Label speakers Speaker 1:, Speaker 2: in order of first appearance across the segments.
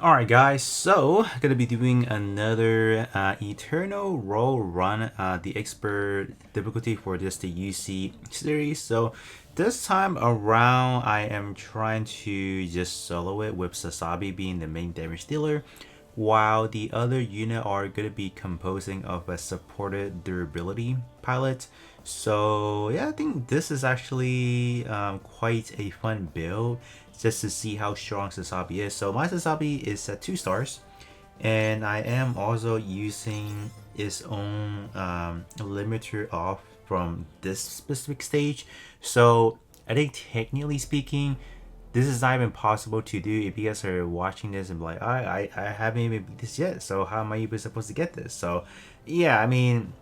Speaker 1: Alright guys, so gonna be doing another Eternal Roll Run, the expert difficulty for the UC series. So this time around I am trying to just solo it with Sazabi being the main damage dealer, while the other unit are gonna be composing of a supported durability pilot. So yeah, I think this is actually quite a fun build just to see how strong Sazabi is. So my Sazabi is at 2 stars, and I am also using its own limiter off from this specific stage. So I think technically speaking, this is not even possible to do if you guys are watching this and be like, I haven't even beat this yet, so how am I even supposed to get this? So yeah, I mean,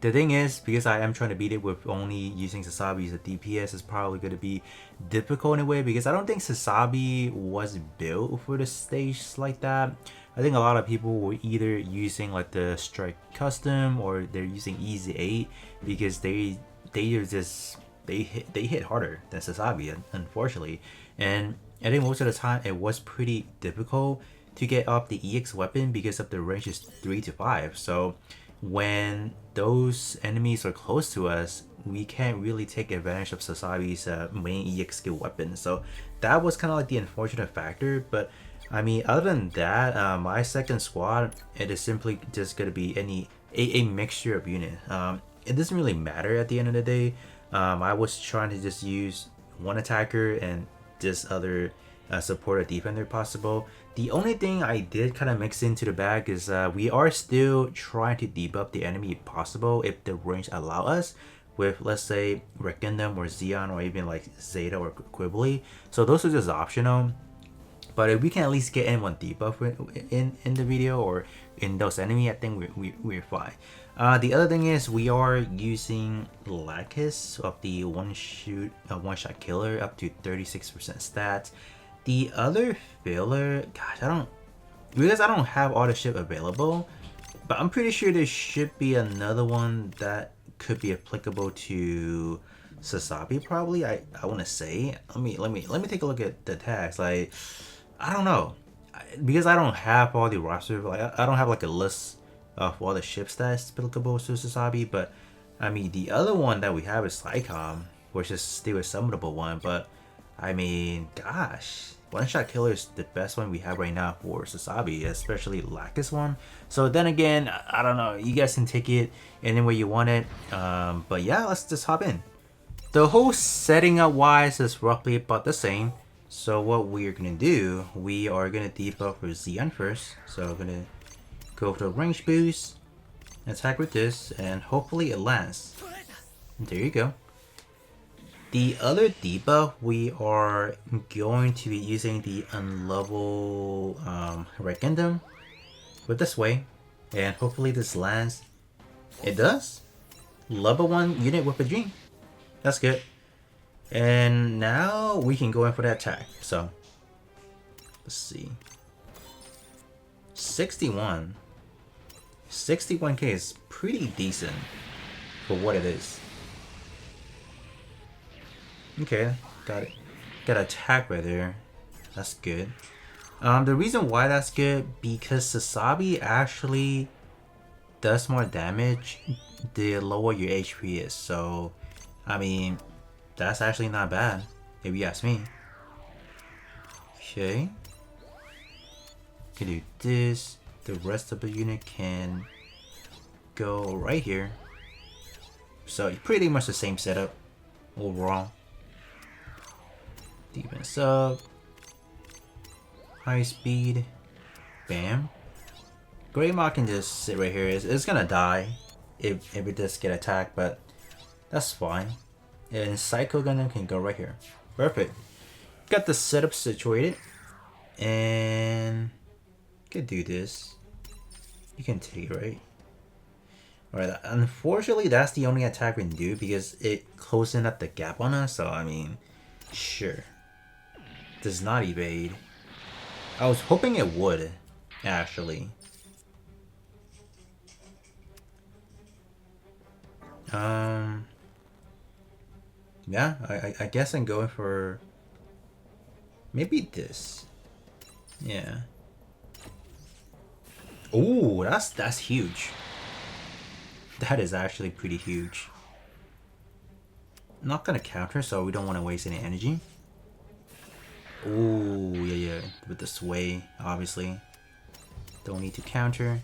Speaker 1: the thing is, because I am trying to beat it with only using Sazabi as a DPS, is probably going to be difficult in a way, because I don't think Sazabi was built for the stage like that. I think a lot of people were either using like the Strike Custom or they're using Easy 8 because they are just they hit harder than Sazabi, unfortunately. And I think most of the time it was pretty difficult to get up the EX weapon because of the range is 3 to 5. So when those enemies are close to us, we can't really take advantage of Sazabi's main EX skill weapon. So that was kind of like the unfortunate factor. But I mean, other than that, my second squad, it is simply just gonna be a mixture of unit. It doesn't really matter at the end of the day. I was trying to just use one attacker and just other support or defender possible. The only thing I did kind of mix into the bag is we are still trying to debuff the enemy if possible, if the range allow us, with let's say Rekindum or Xeon or even like Zeta or Quibbly. So those are just optional. But if we can at least get in one debuff in the video or in those enemy, I think we're fine. The other thing is we are using Lacus of the one shot killer up to 36% stats. The other filler, gosh, I don't have all the ship available, but I'm pretty sure there should be another one that could be applicable to Sazabi probably. I want to say. Let me take a look at the tags. Like, I don't know, because I don't have all the roster. Like I don't have like a list of all the ships that's applicable to Sazabi. But I mean, the other one that we have is Psycom, which is still a summonable one. But I mean, gosh, one shot killer is the best one we have right now for Sazabi, especially Lacus one. So then again, I don't know. You guys can take it any way you want it. But yeah, let's just hop in. The whole setting up wise is roughly about the same. So what we're gonna do, we are gonna debuff for Xeon first. So I'm gonna go for the range boost, attack with this, and hopefully it lands. There you go. The other debuff, we are going to be using the unlevel Rekindum with this way, and hopefully this lands. It does. Level 1 unit with a dream. That's good. And now we can go in for that attack. So let's see. 61k is pretty decent for what it is. Okay, got it. Got an attack right there. That's good. The reason why that's good, because Sazabi actually does more damage the lower your HP is. So I mean, that's actually not bad, if you ask me. Okay. Can do this. The rest of the unit can go right here. So pretty much the same setup overall. Defense up. High speed. Bam. Greymon can just sit right here. It's gonna die if it does get attacked, but that's fine. And Psycho Gundam can go right here. Perfect. Got the setup situated. And can do this. You can take it, right? Alright, unfortunately that's the only attack we can do because it closing up the gap on us, so I mean, sure. Does not evade. I was hoping it would, actually. Yeah, I guess I'm going for maybe this. Yeah. Ooh, that's huge. That is actually pretty huge. Not gonna counter, so we don't want to waste any energy. Ooh, yeah. With the sway, obviously. Don't need to counter.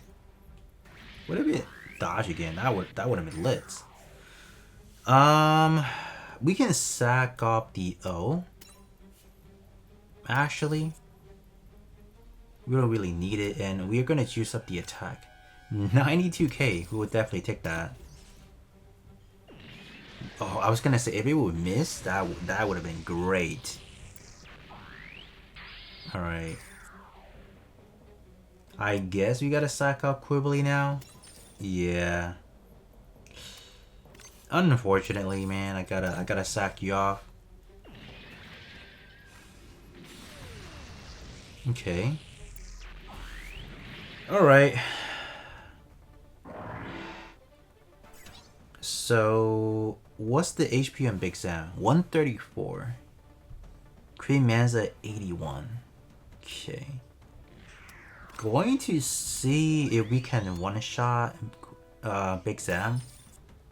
Speaker 1: What if it dodge again? That would have been lit. We can sack off the O. Actually, we don't really need it, and we're gonna juice up the attack. 92k. We would definitely take that. Oh, I was gonna say if it would miss, that would have been great. All right. I guess we gotta sack up Quibbly now. Yeah. Unfortunately, man, I gotta sack you off. Okay. All right. So, what's the HP on Big Sam? 134. Cream Manza 81. Okay. Going to see if we can one-shot Big Sam.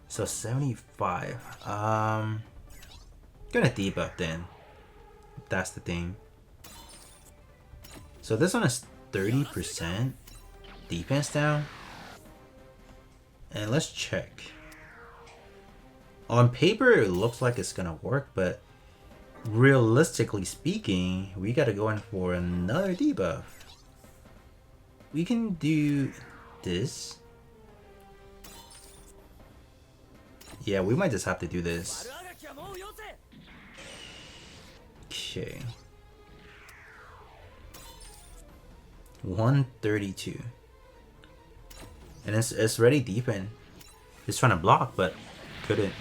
Speaker 1: So 75. Gonna debuff then. That's the thing. So this one is 30% defense down. And let's check. On paper, it looks like it's gonna work, but realistically speaking, we gotta go in for another debuff. We can do this. Yeah, we might just have to do this. Okay. 132. And it's ready deepen. It's trying to block, but couldn't.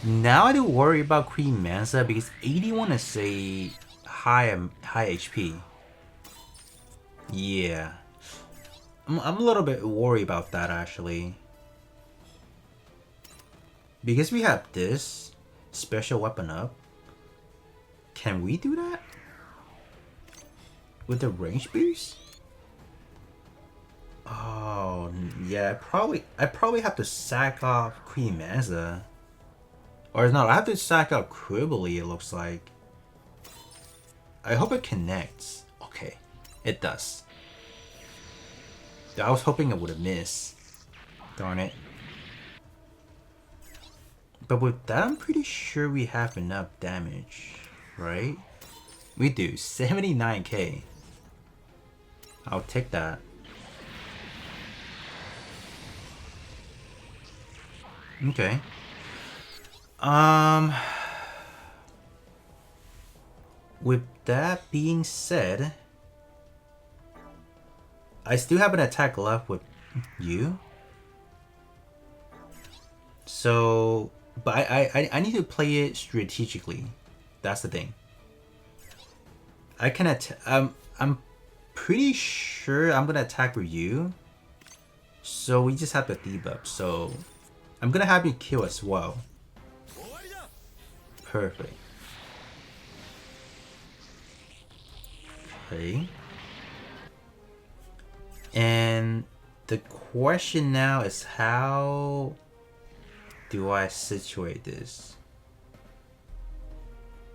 Speaker 1: Now I do worry about Queen Mansa because 81 is a high HP. Yeah. I'm a little bit worried about that actually. Because we have this special weapon up. Can we do that? With the range boost? Oh, yeah, I probably have to sack off Queen Mansa. Or no, I have to sack off Quibbly, it looks like. I hope it connects. Okay, it does. I was hoping it would have missed. Darn it. But with that, I'm pretty sure we have enough damage, right? We do, 79k. I'll take that. Okay. With that being said, I still have an attack left with you. So, but I need to play it strategically. That's the thing. I can I'm pretty sure I'm gonna attack with you. So we just have to debuff. So I'm gonna have you kill as well. Perfect. Okay. And the question now is how do I situate this?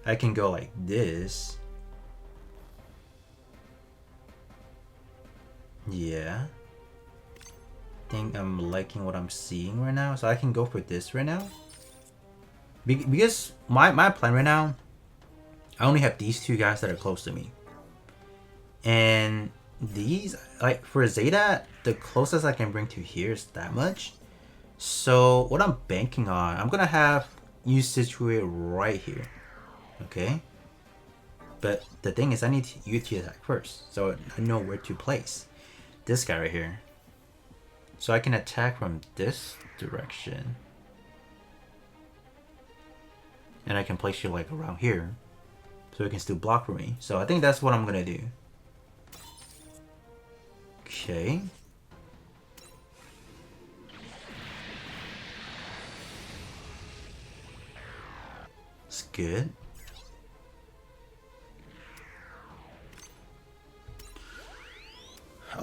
Speaker 1: I can go like this. Yeah. I think I'm liking what I'm seeing right now. So I can go for this right now. Because my plan right now, I only have these two guys that are close to me. And these, like for Zeta, the closest I can bring to here is that much. So what I'm banking on, I'm gonna have you situate right here. Okay? But the thing is I need you to attack first. So I know where to place this guy right here. So I can attack from this direction. And I can place you like around here. So it can still block for me. So I think that's what I'm gonna do. Okay. It's good.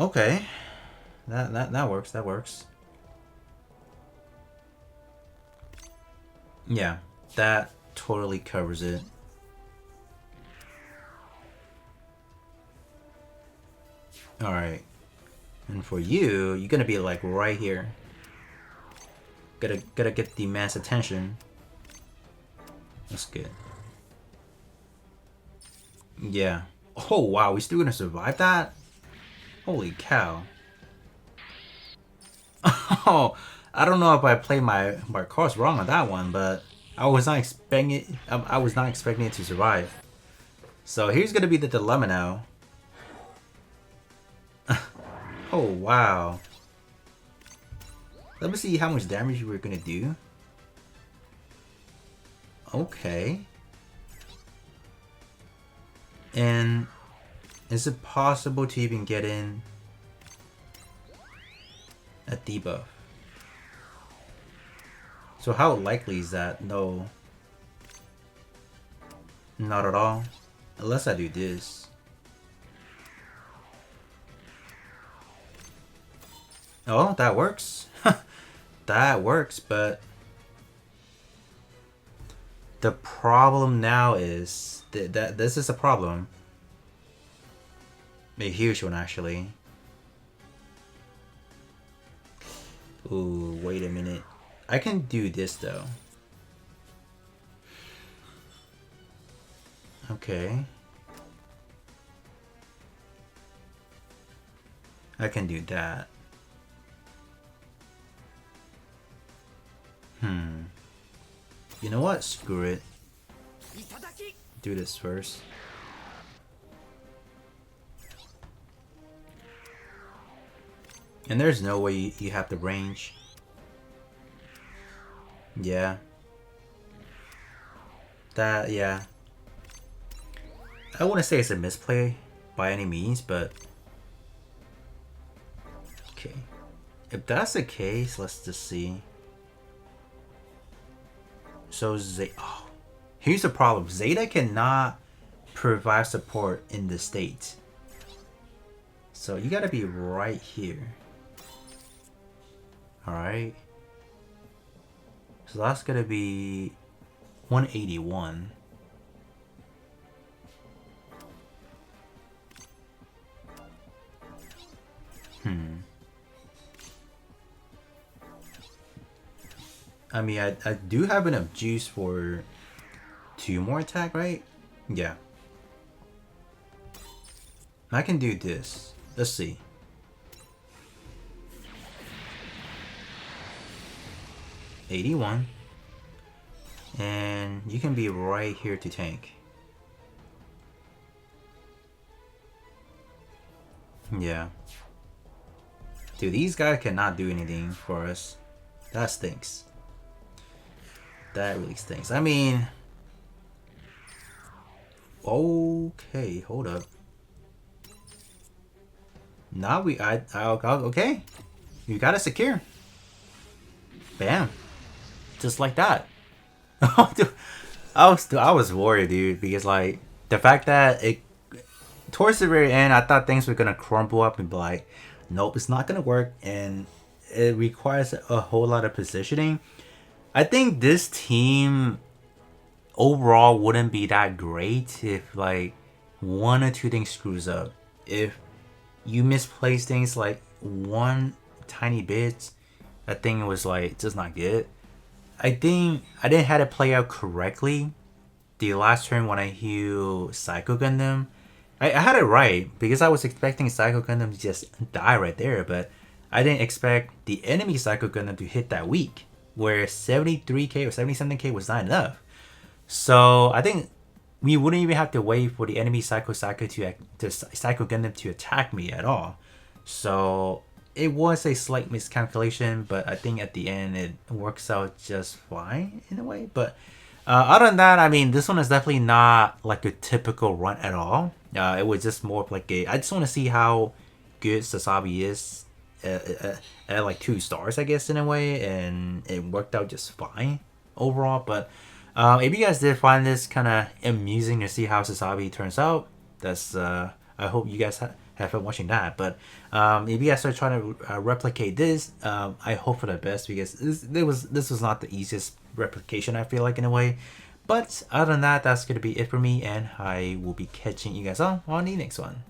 Speaker 1: Okay. That works. That works. Yeah, that totally covers it. All right. And for you, you're gonna be like right here. Gotta get the man's attention. That's good. Yeah. Oh wow, we still gonna survive that? Holy cow. Oh, I don't know if I played my cards wrong on that one, but I was not expecting it. I was not expecting it to survive. So here's gonna be the dilemma now. Oh wow. Let me see how much damage we're gonna do. Okay. And is it possible to even get in a debuff? So how likely is that? No. Not at all. Unless I do this. Oh, that works. That works, but the problem now is that this is a problem. A huge one, actually. Ooh, wait a minute. I can do this, though. Okay. I can do that. You know what? Screw it. Do this first. And there's no way you have the range. Yeah. That, yeah. I wouldn't say it's a misplay by any means, but... Okay. If that's the case, let's just see. So, oh. Here's the problem. Zeta cannot provide support in the state. So, you gotta be right here. Alright. So, that's gonna be 181. I mean, I do have enough juice for 2 more attack, right? Yeah. I can do this. Let's see. $81. And you can be right here to tank. Yeah. Dude, these guys cannot do anything for us. That stinks. That really stinks. I mean... Okay, hold up. Now okay. You got it secure. Bam. Just like that. I was worried, dude, because like the fact that it towards the very end, I thought things were gonna crumble up and be like, nope, it's not gonna work, and it requires a whole lot of positioning. I think this team overall wouldn't be that great if like 1 or 2 things screws up. If you misplace things like 1 tiny bit, I think it was like just not good. I think I didn't have it play out correctly. The last turn when I heal Psycho Gundam, I had it right because I was expecting Psycho Gundam to just die right there, but I didn't expect the enemy Psycho Gundam to hit that weak, where 73k or 77k was not enough. So I think we wouldn't even have to wait for the enemy Psycho Gundam to attack me at all. So it was a slight miscalculation, but I think at the end it works out just fine in a way. But other than that, I mean, this one is definitely not like a typical run at all. It was just more of like I just want to see how good Sazabi is at like 2 stars, I guess, in a way, and it worked out just fine overall. But if you guys did find this kind of amusing to see how Sazabi turns out, that's I hope you guys had have fun watching that. But if you guys are trying to replicate this, I hope for the best, because this was not the easiest replication, I feel like, in a way. But other than that, that's gonna be it for me, and I will be catching you guys on the next one.